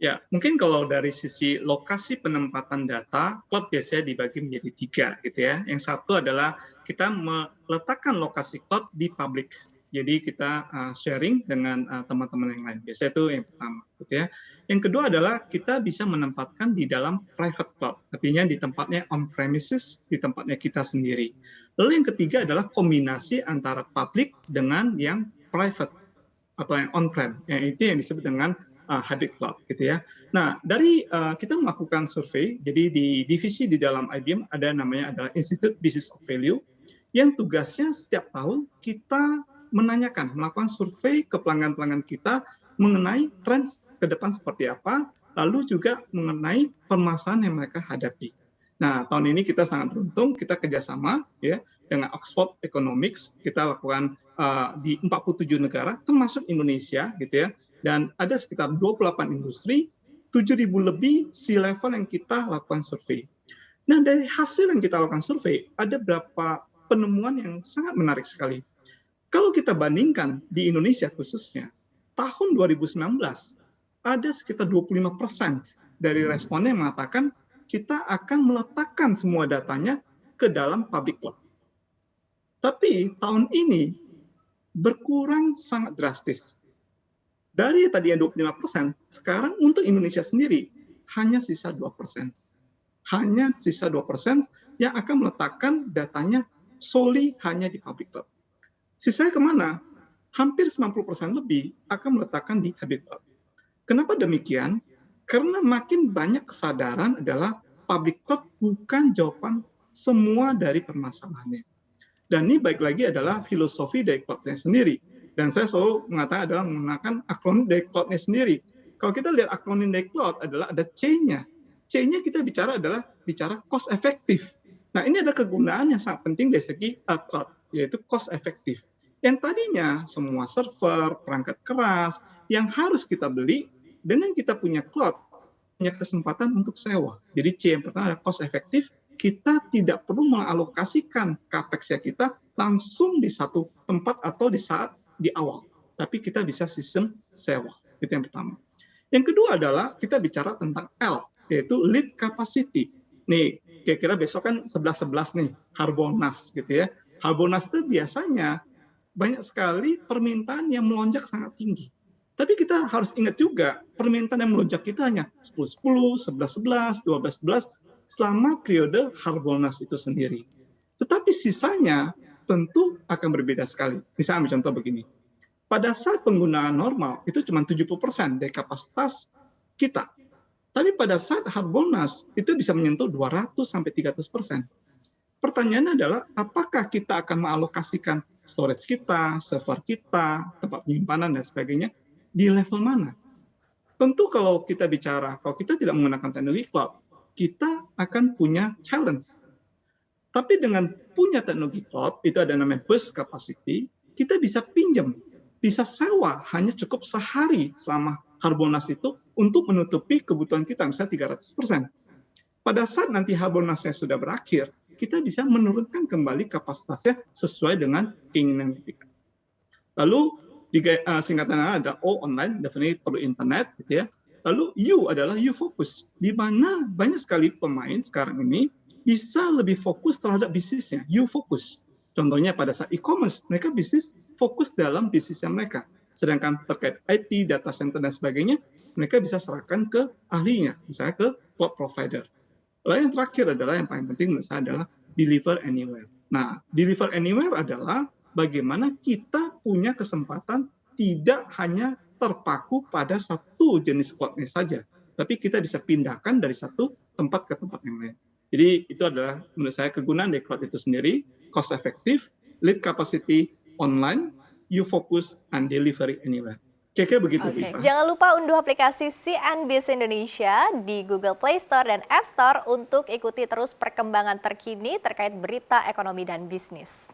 Ya, mungkin kalau dari sisi lokasi penempatan data, cloud biasanya dibagi menjadi 3 gitu ya. Yang satu adalah kita meletakkan lokasi cloud di public. Jadi kita sharing dengan teman-teman yang lain. Biasanya itu yang pertama gitu ya. Yang kedua adalah kita bisa menempatkan di dalam private cloud. Artinya di tempatnya on premises, di tempatnya kita sendiri. Lalu yang ketiga adalah kombinasi antara public dengan yang private atau yang on-prem, yang itu yang disebut dengan hybrid cloud gitu ya. Nah, dari kita melakukan survei, jadi di divisi di dalam IBM ada namanya adalah Institute Business of Value, yang tugasnya setiap tahun kita menanyakan, melakukan survei ke pelanggan-pelanggan kita mengenai tren ke depan seperti apa, lalu juga mengenai permasalahan yang mereka hadapi. Nah, tahun ini kita sangat beruntung, kita kerjasama ya dengan Oxford Economics, kita lakukan di 47 negara, termasuk Indonesia gitu ya, dan ada sekitar 28 industri, 7.000 lebih C-level yang kita lakukan survei. Nah, dari hasil yang kita lakukan survei, ada beberapa penemuan yang sangat menarik sekali. Kalau kita bandingkan di Indonesia khususnya, tahun 2019 ada sekitar 25% dari responden yang mengatakan kita akan meletakkan semua datanya ke dalam public cloud. Tapi tahun ini berkurang sangat drastis. Dari tadi yang 25%, sekarang untuk Indonesia sendiri hanya sisa 2%. Hanya sisa 2% yang akan meletakkan datanya solely hanya di public cloud. Sisanya kemana? Hampir 90% lebih akan meletakkan di hybrid cloud. Kenapa demikian? Karena makin banyak kesadaran adalah public cloud bukan jawaban semua dari permasalahannya. Dan ini baik lagi adalah filosofi dari cloud-nya sendiri. Dan saya selalu mengatakan adalah menggunakan akronim dari cloud-nya sendiri. Kalau kita lihat akronim dari cloud adalah ada C-nya. C-nya kita bicara adalah bicara cost efektif. Nah, ini ada kegunaan yang sangat penting dari segi cloud, yaitu cost efektif. Yang tadinya semua server, perangkat keras, yang harus kita beli, dengan kita punya cloud, punya kesempatan untuk sewa. Jadi C yang pertama adalah cost efektif, kita tidak perlu mengalokasikan capex-nya kita langsung di satu tempat atau di saat di awal, tapi kita bisa sistem sewa. Itu yang pertama. Yang kedua adalah kita bicara tentang L, yaitu lead capacity. Nih, kira-kira besok kan 11.11 nih, Harbolnas gitu ya. Harbolnas itu biasanya banyak sekali permintaan yang melonjak sangat tinggi. Tapi kita harus ingat juga, permintaan yang melonjak kita hanya 10-10, 11-11, 12-11, selama periode Harbolnas itu sendiri. Tetapi sisanya tentu akan berbeda sekali. Misalnya ambil contoh begini, pada saat penggunaan normal itu cuma 70% dari kapasitas kita. Tapi pada saat Harbolnas itu bisa menyentuh 200-300%. Pertanyaannya adalah apakah kita akan mengalokasikan storage kita, server kita, tempat penyimpanan dan sebagainya di level mana? Tentu kalau kita bicara, kalau kita tidak menggunakan teknologi cloud, kita akan punya challenge. Tapi dengan punya teknologi cloud, itu ada namanya burst capacity, kita bisa pinjam, bisa sewa, hanya cukup sehari selama Harbolnas itu untuk menutupi kebutuhan kita, misalnya 300%. Pada saat nanti Harbolnasnya sudah berakhir, kita bisa menurunkan kembali kapasitasnya sesuai dengan keinginan kita. Lalu singkatannya ada O online, definitely perlu internet gitu ya. Lalu U adalah U focus, di mana banyak sekali pemain sekarang ini bisa lebih fokus terhadap bisnisnya, U focus. Contohnya pada saat e-commerce, mereka bisnis fokus dalam bisnisnya mereka. Sedangkan terkait IT, data center dan sebagainya, mereka bisa serahkan ke ahlinya, misalnya ke cloud provider. Lalu yang terakhir adalah yang paling penting menurut saya adalah deliver anywhere. Nah, deliver anywhere adalah bagaimana kita punya kesempatan tidak hanya terpaku pada satu jenis cloud-nya saja, tapi kita bisa pindahkan dari satu tempat ke tempat yang lain. Jadi itu adalah menurut saya kegunaan dari cloud itu sendiri, cost efektif, lead capacity, online, you focus, and delivery anywhere. Kira-kira begitu, Oke, Iva. jangan lupa unduh aplikasi CNBC Indonesia di Google Play Store dan App Store untuk ikuti terus perkembangan terkini terkait berita ekonomi dan bisnis.